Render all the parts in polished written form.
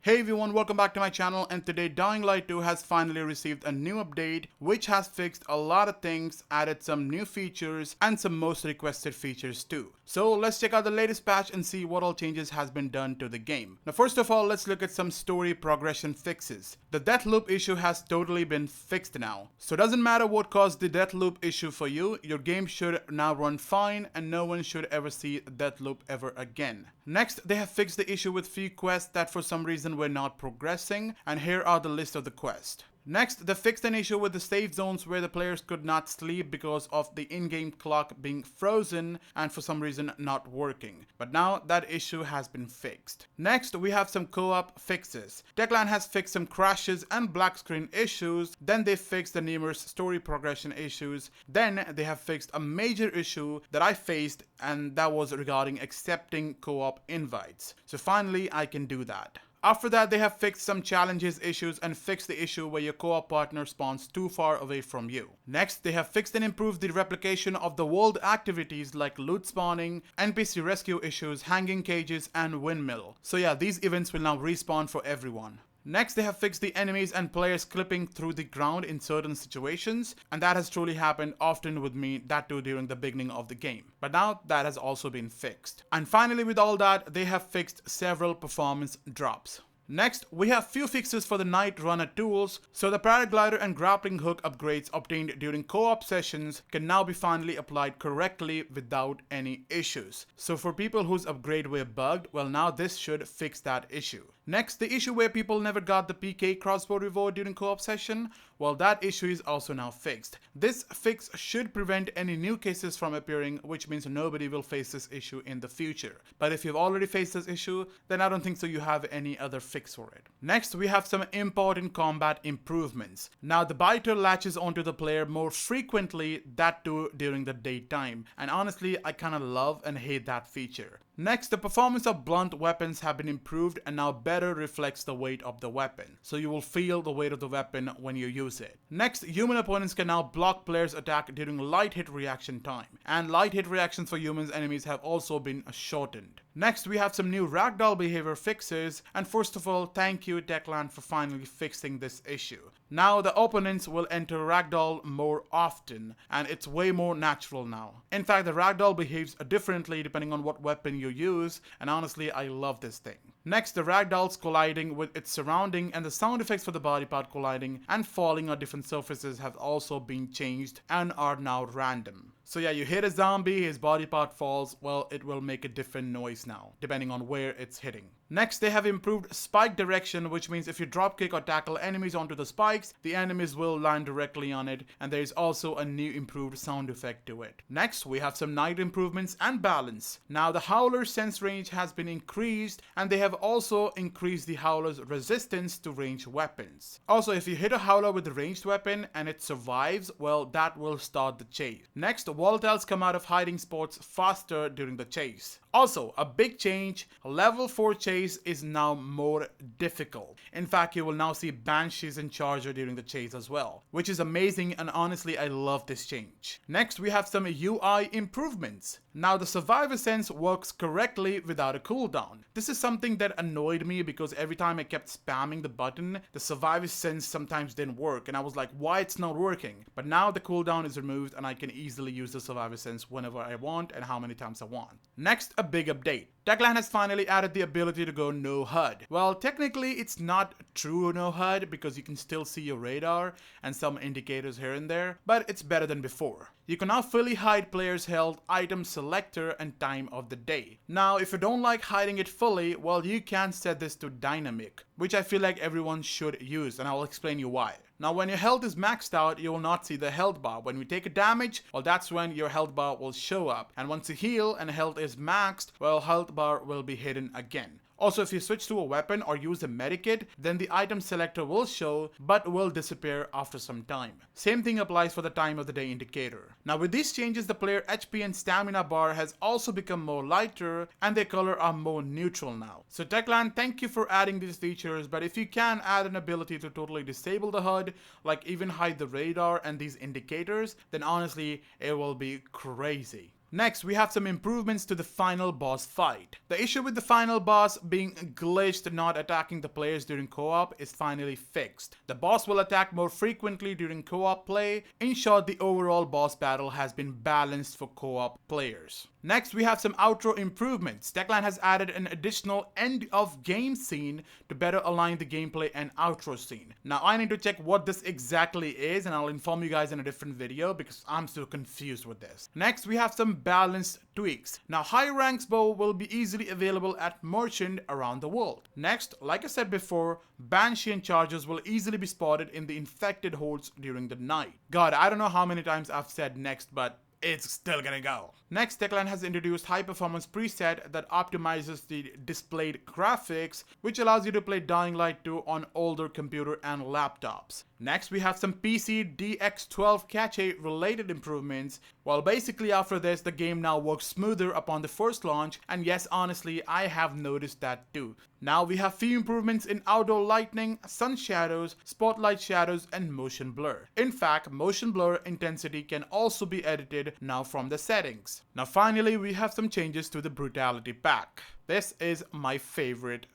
Hey everyone, welcome back to my channel, and today Dying Light 2 has finally received a new update which has fixed a lot of things, added some new features and some most requested features too. So let's check out the latest patch and see what all changes has been done to the game. Now first of all, let's look at some story progression fixes. The death loop issue has totally been fixed now. So it doesn't matter what caused the death loop issue for you, your game should now run fine and no one should ever see a death loop ever again. Next, they have fixed the issue with few quests that for some reason were not progressing, and here are the list of the quests. Next, they fixed an issue with the safe zones where the players could not sleep because of the in-game clock being frozen and for some reason not working. But now that issue has been fixed. Next, we have some co-op fixes. Techland has fixed some crashes and black screen issues. Then they fixed the numerous story progression issues. Then they have fixed a major issue that I faced, and that was regarding accepting co-op invites. So finally, I can do that. After that, they have fixed some challenges issues and fixed the issue where your co-op partner spawns too far away from you. Next, they have fixed and improved the replication of the world activities like loot spawning, NPC rescue issues, hanging cages, and windmill. So yeah, these events will now respawn for everyone. Next, they have fixed the enemies and players clipping through the ground in certain situations, and that has truly happened often with me, that too during the beginning of the game. But now that has also been fixed. And finally, with all that, they have fixed several performance drops. Next, we have few fixes for the NIGHTRUNNER tools, so the paraglider and grappling hook upgrades obtained during co-op sessions can now be finally applied correctly without any issues. So for people whose upgrade were bugged, well now this should fix that issue. Next, the issue where people never got the PK crossbow reward during co-op session, well that issue is also now fixed. This fix should prevent any new cases from appearing, which means nobody will face this issue in the future. But if you've already faced this issue, then I don't think so you have any other fix for it. Next, we have some important combat improvements. Now the biter latches onto the player more frequently, that too during the daytime, and honestly I kinda love and hate that feature. Next, the performance of blunt weapons have been improved and now better reflects the weight of the weapon. So you will feel the weight of the weapon when you use it. Next, human opponents can now block players' attack during light hit reaction time. And light hit reactions for humans enemies have also been shortened. Next, we have some new ragdoll behavior fixes, and first of all, thank you Techland for finally fixing this issue. Now the opponents will enter ragdoll more often, and it's way more natural now. In fact, the ragdoll behaves differently depending on what weapon you use, and honestly, I love this thing. Next, the ragdolls colliding with its surrounding and the sound effects for the body part colliding and falling on different surfaces have also been changed and are now random. So yeah, you hit a zombie, his body part falls, well it will make a different noise now, depending on where it's hitting. Next, they have improved spike direction, which means if you dropkick or tackle enemies onto the spikes, the enemies will land directly on it, and there is also a new improved sound effect to it. Next, we have some night improvements and balance. Now the Howler's sense range has been increased, and they have also increased the Howler's resistance to ranged weapons. Also, if you hit a Howler with a ranged weapon and it survives, well that will start the chase. Next, volatiles come out of hiding spots faster during the chase. Also, a big change, level 4 chase is now more difficult. In fact, you will now see banshees and charger during the chase as well, which is amazing, and honestly I love this change. Next, we have some UI improvements. Now the survivor sense works correctly without a cooldown. This is something that annoyed me because every time I kept spamming the button, the survivor sense sometimes didn't work, and I was like, why it's not working? But now the cooldown is removed and I can easily use the survivor sense whenever I want and how many times I want. Next, a big update. Techland has finally added the ability to go no HUD. Well, technically it's not true no HUD because you can still see your radar and some indicators here and there, but it's better than before. You can now fully hide players' health, item selector, and time of the day. Now, if you don't like hiding it fully, well, you can set this to dynamic, which I feel like everyone should use, and I will explain you why. Now, when your health is maxed out, you will not see the health bar. When you take a damage, well, that's when your health bar will show up. And once you heal and health is maxed, well, health bar will be hidden again. Also, if you switch to a weapon or use a medikit, then the item selector will show but will disappear after some time. Same thing applies for the time of the day indicator. Now with these changes, the player HP and stamina bar has also become more lighter and their color are more neutral now. So Techland, thank you for adding these features, but if you can add an ability to totally disable the HUD, like even hide the radar and these indicators, then honestly it will be crazy. Next, we have some improvements to the final boss fight. The issue with the final boss being glitched, not attacking the players during co-op, is finally fixed. The boss will attack more frequently during co-op play. In short, the overall boss battle has been balanced for co-op players. Next, we have some outro improvements. Techland has added an additional end of game scene to better align the gameplay and outro scene. Now, I need to check what this exactly is, and I'll inform you guys in a different video because I'm still confused with this. Next, we have some balanced tweaks. Now, high ranks bow will be easily available at merchant around the world. Next, like I said before, Banshee and chargers will easily be spotted in the infected hordes during the night. God, I don't know how many times I've said next, but it's still gonna go. Next, Techland has introduced high performance preset that optimizes the displayed graphics, which allows you to play Dying Light 2 on older computer and laptops. Next, we have some PC DX12 cache related improvements. Well, basically after this, the game now works smoother upon the first launch, and yes, honestly, I have noticed that too. Now we have few improvements in outdoor lighting, sun shadows, spotlight shadows, and motion blur. In fact, motion blur intensity can also be edited now from the settings. Now finally, we have some changes to the brutality pack. This is my favorite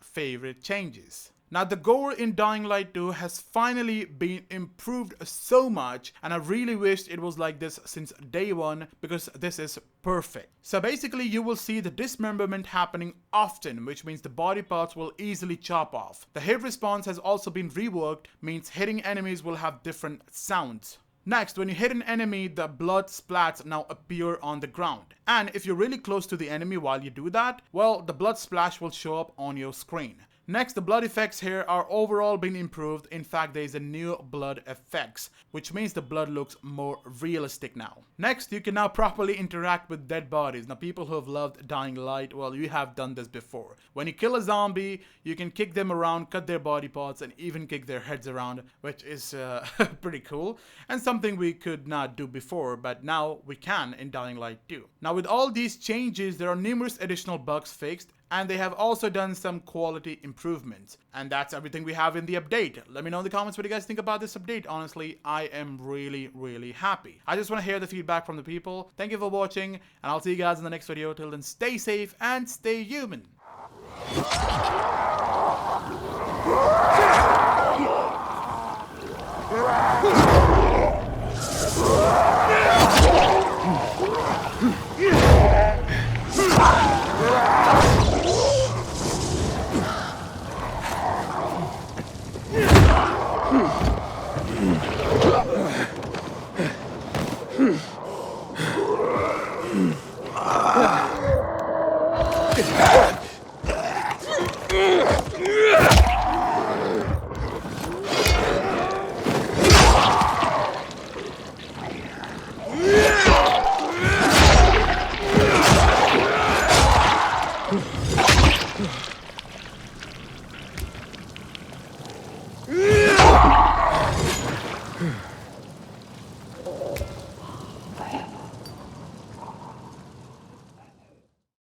changes. Now the Gore in Dying Light 2 has finally been improved so much, and I really wished it was like this since day one because this is perfect. So basically you will see the dismemberment happening often, which means the body parts will easily chop off. The hit response has also been reworked, means hitting enemies will have different sounds. Next, when you hit an enemy, the blood splats now appear on the ground. And if you're really close to the enemy while you do that, well, the blood splash will show up on your screen. Next, the blood effects here are overall being improved. In fact, there is a new blood effects, which means the blood looks more realistic now. Next, you can now properly interact with dead bodies. Now, people who have loved Dying Light, well, you have done this before. When you kill a zombie, you can kick them around, cut their body parts, and even kick their heads around, which is pretty cool, and something we could not do before, but now we can in Dying Light 2. Now, with all these changes, there are numerous additional bugs fixed, and they have also done some quality improvements. And that's everything we have in the update. Let me know in the comments what you guys think about this update. Honestly, I am really happy. I just want to hear the feedback from the people. Thank you for watching, and I'll see you guys in the next video. Till then, stay safe and stay human.